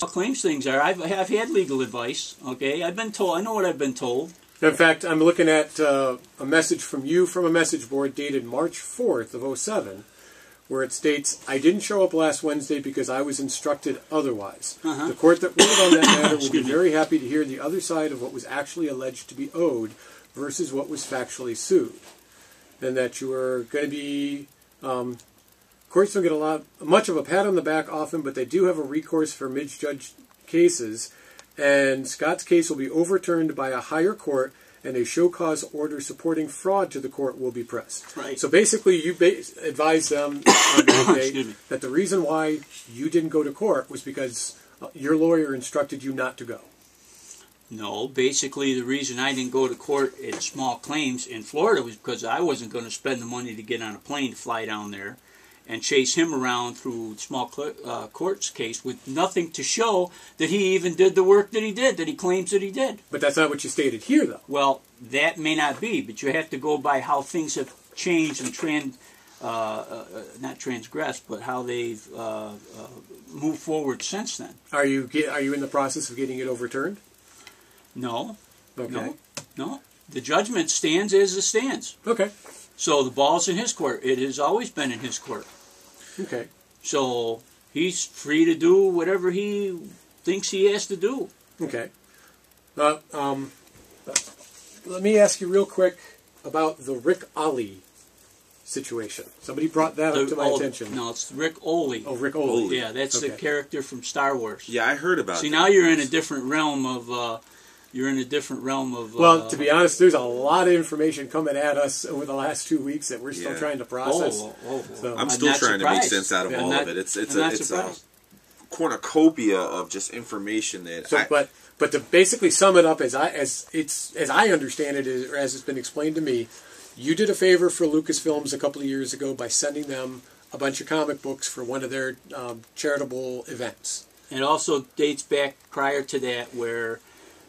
claims things are. I've had legal advice. Okay, I've been told. I know what I've been told. In fact, I'm looking at a message from you from a message board dated March 4th of 07, where it states, "I didn't show up last Wednesday because I was instructed otherwise. The court that ruled on that matter will be very happy to hear the other side of what was actually alleged to be owed versus what was factually sued." And that you are going to be... courts don't get much of a pat on the back often, but they do have a recourse for misjudged cases. And Scott's case will be overturned by a higher court, and a show cause order supporting fraud to the court will be pressed. Right. So basically, you advised them on that day that the reason why you didn't go to court was because your lawyer instructed you not to go. No, basically the reason I didn't go to court in small claims in Florida was because I wasn't going to spend the money to get on a plane to fly down there and chase him around through small court's case with nothing to show that he even did the work that he did, that he claims that he did. But that's not what you stated here, though. Well, that may not be, but you have to go by how things have changed and not transgressed, but how they've moved forward since then. Are you in the process of getting it overturned? No. Okay. No. The judgment stands as it stands. Okay. So the ball's in his court. It has always been in his court. Okay. So he's free to do whatever he thinks he has to do. Okay. Let me ask you real quick about the Rick Olney situation. Somebody brought that up to my attention. No, it's Rick Olney. Oh, Rick Olney. Yeah, that's the character from Star Wars. Yeah, I heard about that. See, now you're in a different realm of... Well, to be honest, there's a lot of information coming at us over the last 2 weeks that we're still trying to process. So I'm still trying to make sense out of all of it. It's a cornucopia of just information that. So, but to basically sum it up, as I understand it, or as it's been explained to me, you did a favor for Lucasfilms a couple of years ago by sending them a bunch of comic books for one of their charitable events. It also dates back prior to that, where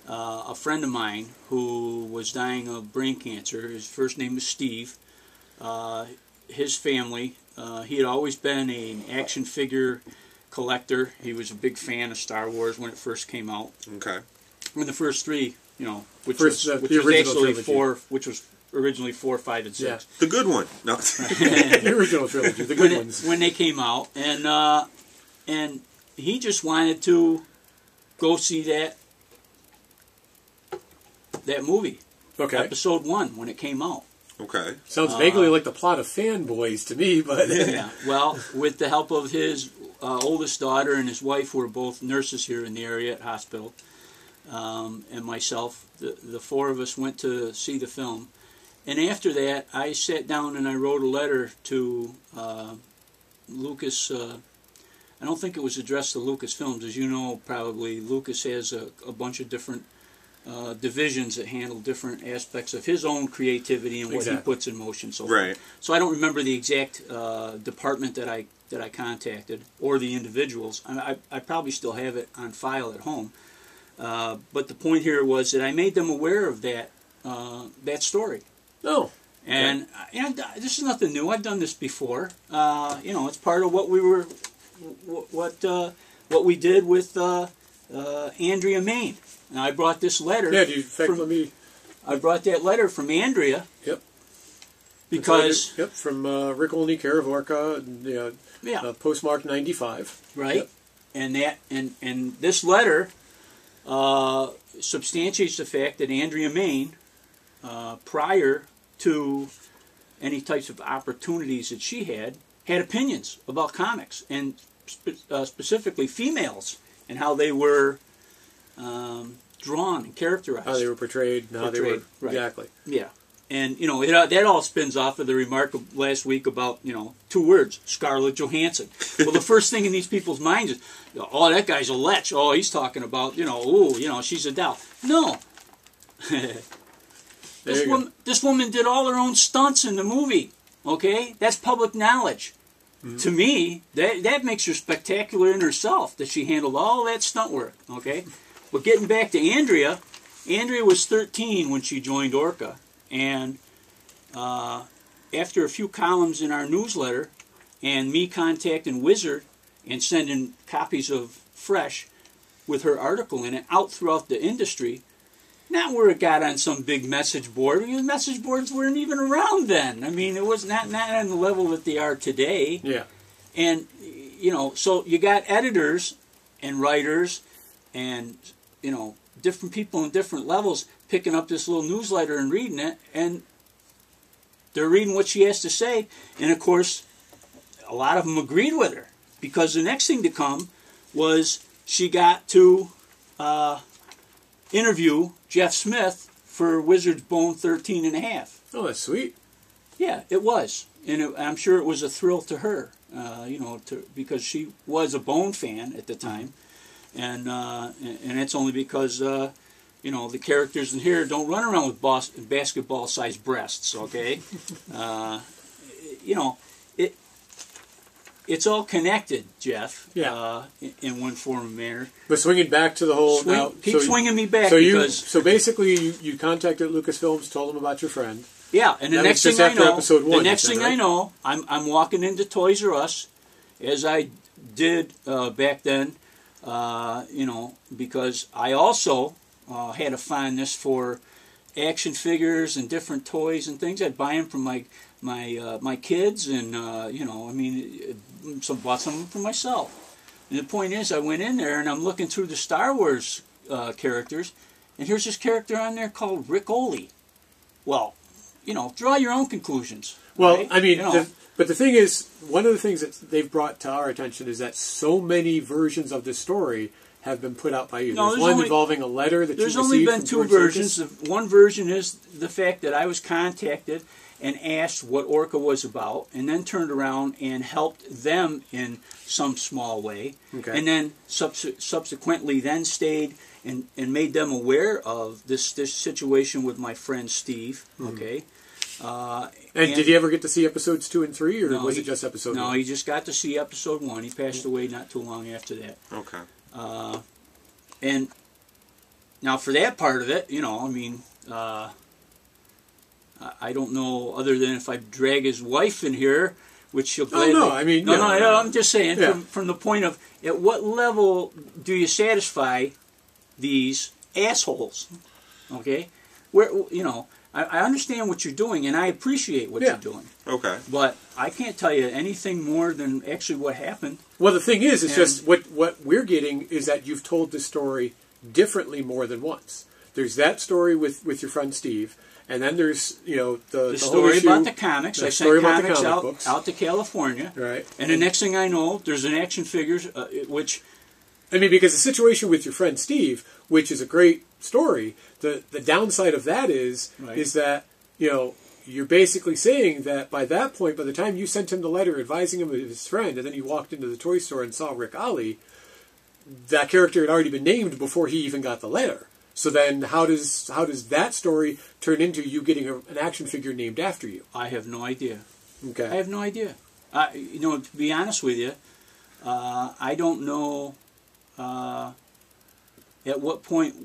a friend of mine who was dying of brain cancer, his first name was Steve, his family, he had always been an action figure collector. He was a big fan of Star Wars when it first came out. Okay. When the first three, which was actually trilogy. Which was originally 4, 5, and 6. Yeah. The good one. No. The original trilogy, the good ones. When they came out, and he just wanted to go see that movie. Okay. Episode 1 when it came out. Okay. Sounds vaguely like the plot of Fanboys to me, but yeah. Well, with the help of his oldest daughter and his wife, who are both nurses here in the area at hospital, and myself, the four of us went to see the film. And after that, I sat down and I wrote a letter to Lucas. I don't think it was addressed to Lucasfilms. As you know, probably, Lucas has a bunch of different divisions that handle different aspects of his own creativity and what he puts in motion. So right. So I don't remember the exact department that I contacted or the individuals. I probably still have it on file at home. But the point here was that I made them aware of that story. Oh. And this is nothing new. I've done this before. It's part of what we did with Andrea Main. And I brought this letter. Yeah, I brought that letter from Andrea. Yep. Because from Rick Olney, care of Orca, postmarked 95. Right. Yep. And this letter substantiates the fact that Andrea Main, prior to any types of opportunities that she had opinions about comics, and specifically females, and how they were drawn and characterized. How they were portrayed. Right. Exactly. Yeah. And, that all spins off of the remark of last week about, 2 words, Scarlett Johansson. Well, the first thing in these people's minds is, oh, that guy's a lech. Oh, he's talking about, she's a doll. No. This woman did all her own stunts in the movie. Okay? That's public knowledge. Mm-hmm. To me, that makes her spectacular in herself, that she handled all that stunt work. Okay? But getting back to Andrea was 13 when she joined Orca. And after a few columns in our newsletter and me contacting Wizard and sending copies of Fresh, with her article in it out throughout the industry. Not where it got on some big message board. I mean, message boards weren't even around then. I mean, it was not on the level that they are today. Yeah. And, you know, so you got editors and writers and, you know, different people in different levels picking up this little newsletter and reading it, and they're reading what she has to say. And, of course, a lot of them agreed with her, because the next thing to come was she got to interview Jeff Smith for Wizard's Bone 13 and a half. Oh, that's sweet. Yeah, it was. And I'm sure it was a thrill to her, you know, because she was a Bone fan at the time. And it's only because, you know, the characters in here don't run around with basketball-sized breasts, okay? You know, it's all connected, Jeff. Yeah. In one form or manner. But swinging back to the whole... Keep swinging me back. So basically, you contacted Lucasfilms, told them about your friend. Yeah, and the next thing I know, I'm walking into Toys R Us, as I did back then, you know, because I also had a fondness for action figures and different toys and things. I'd buy them from my kids, and you know, I mean, bought some of them for myself. And the point is, I went in there and I'm looking through the Star Wars characters, and here's this character on there called Rick Olney. Well, you know, draw your own conclusions. Well, right? I mean, you know, but the thing is, one of the things that they've brought to our attention is that so many versions of this story have been put out by you. No, there's one involving a letter that you received. There's only been two versions. One version is the fact that I was contacted and asked what Orca was about, and then turned around and helped them in some small way. Okay. And then subsequently then stayed and made them aware of this situation with my friend Steve. Okay. And did he ever get to see episodes 2 and 3, or was it just episode 1? No, he just got to see episode 1. He passed away not too long after that. Okay. And now for that part of it, you know, I mean, I don't know, other than if I drag his wife in here, which she'll gladly... Oh, no, I mean... No, I'm just saying, from the point of, at what level do you satisfy these assholes? Okay? Where, you know, I understand what you're doing, and I appreciate what you're doing. Okay. But I can't tell you anything more than actually what happened. Well, the thing is, it's just what we're getting is that you've told this story differently more than once. There's that story with your friend Steve, and then there's, you know, the story issue, about the comics. I sent comics out to California. Right. And the next thing I know, there's an action figures, which... I mean, because the situation with your friend Steve, which is a great story, the downside of that is that, you know, you're basically saying that by that point, by the time you sent him the letter advising him of his friend, and then he walked into the toy store and saw Rick Olney, that character had already been named before he even got the letter. So then how does that story turn into you getting an action figure named after you? I have no idea. Okay. I have no idea. You know, to be honest with you, I don't know at what point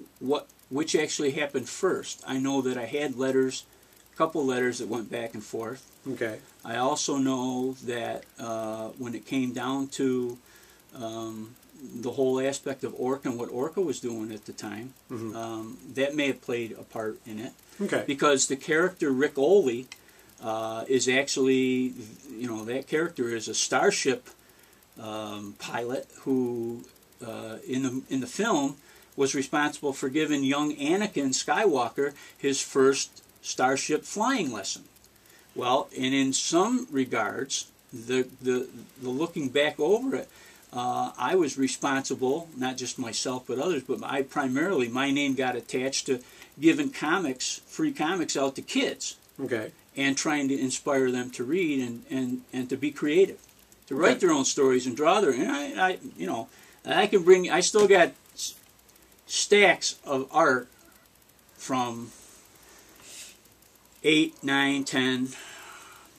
which actually happened first. I know that I had letters, a couple letters that went back and forth. Okay. I also know that when it came down to the whole aspect of Orca and what Orca was doing at the time, that may have played a part in it. Okay. Because the character Rick Olney is actually, you know, that character is a starship pilot who, in the film, was responsible for giving young Anakin Skywalker his first starship flying lesson. Well, and in some regards, the looking back over it, I was responsible, not just myself but others, but my name got attached to giving free comics out to kids. Okay. And trying to inspire them to read and to be creative, to write their own stories and draw their. And you know, I still got stacks of art from 8, 9, 10,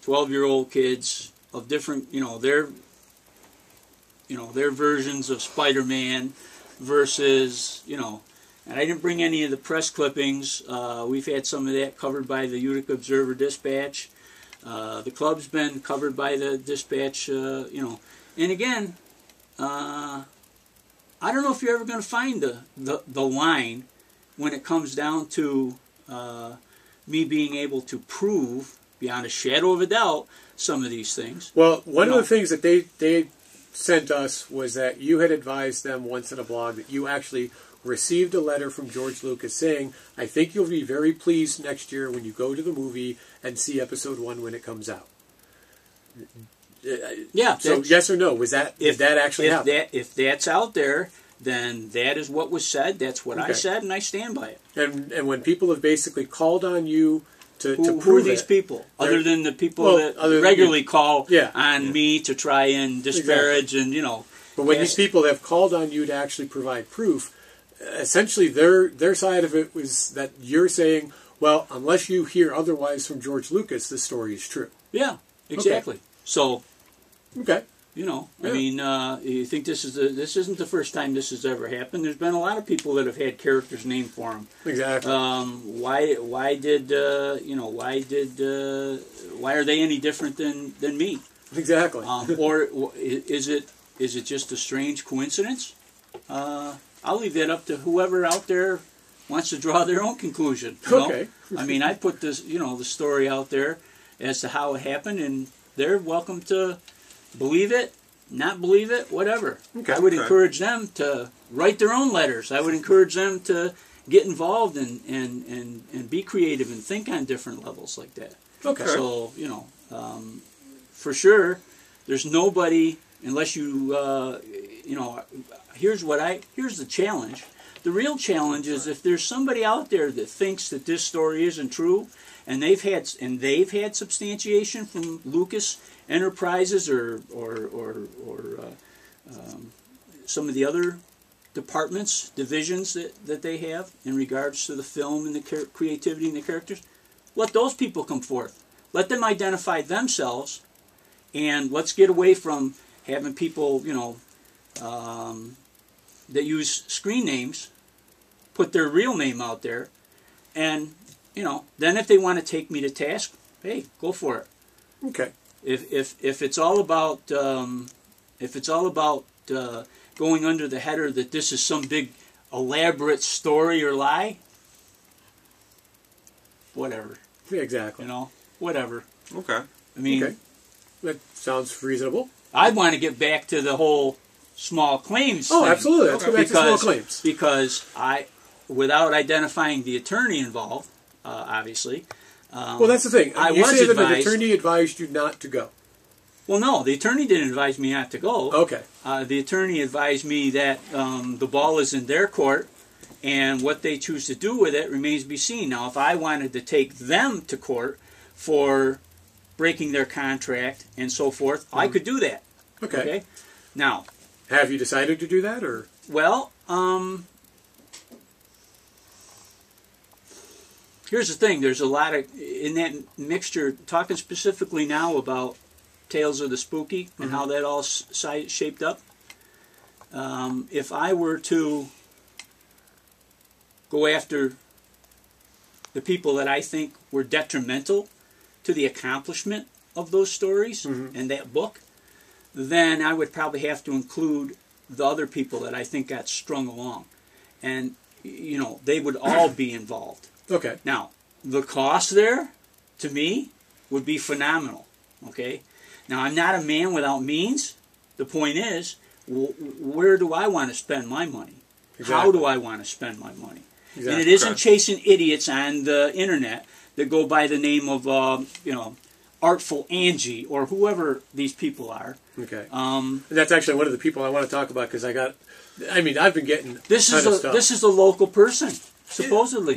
12-year-old kids of different, their versions of Spider-Man versus, and I didn't bring any of the press clippings. We've had some of that covered by the Utica Observer-Dispatch. The club's been covered by the Dispatch, and again, I don't know if you're ever going to find the line when it comes down to me being able to prove beyond a shadow of a doubt some of these things. Well, one of the things that they sent us was that you had advised them once in a blog that you actually received a letter from George Lucas saying, I think you'll be very pleased next year when you go to the movie and see episode 1 when it comes out. Yeah. So yes or no? Did that actually happen? If that's out there, then that is what was said. That's what I said, and I stand by it. And when people have basically called on you to prove who are these people, other than the people that regularly call on me to try and disparage and, But when these people have called on you to actually provide proof, essentially their side of it was that you're saying, well, unless you hear otherwise from George Lucas, this story is true. Yeah, exactly. Okay. So, okay. I mean, you think this isn't the first time this has ever happened. There's been a lot of people that have had characters named for them. Exactly. Why are they any different than me? Exactly. Or is it just a strange coincidence? I'll leave that up to whoever out there wants to draw their own conclusion. Okay. I mean, I put this, the story out there as to how it happened, and they're welcome to believe it, not believe it, whatever. Okay. I would encourage them to write their own letters. I would encourage them to get involved and be creative and think on different levels like that. Okay. So, for sure, there's nobody, unless you, here's the challenge. The real challenge is if there's somebody out there that thinks that this story isn't true, and they've had substantiation from Lucas Enterprises or some of the other departments, divisions that they have in regards to the film and the creativity and the characters, let those people come forth. Let them identify themselves, and let's get away from having people, that use screen names, put their real name out there, and then if they want to take me to task, hey, go for it. Okay. If it's all about going under the header that this is some big elaborate story or lie, whatever. Yeah, exactly. Whatever. Okay. I mean, okay. That sounds reasonable. I want to get back to the whole small claims thing. Oh, absolutely. Let's go back to small claims. Because without identifying the attorney involved, obviously. Well, that's the thing. You say that the attorney advised you not to go. Well, no, the attorney didn't advise me not to go. Okay. The attorney advised me that the ball is in their court, and what they choose to do with it remains to be seen. Now, if I wanted to take them to court for breaking their contract and so forth, I could do that. Okay. Now, have you decided to do that, or? Well, here's the thing. There's a lot of, in that mixture, talking specifically now about Tales of the Spooky and how that all shaped up. If I were to go after the people that I think were detrimental to the accomplishment of those stories and that book, then I would probably have to include the other people that I think got strung along. And, they would all be involved. Okay. Now, the cost there, to me, would be phenomenal. Okay? Now, I'm not a man without means. The point is, where do I want to spend my money? Exactly. How do I want to spend my money? Exactly. And it isn't chasing idiots on the internet that go by the name of, Artful Angie or whoever these people are. Okay. And that's actually one of the people I want to talk about because I've been getting this is a local person, supposedly.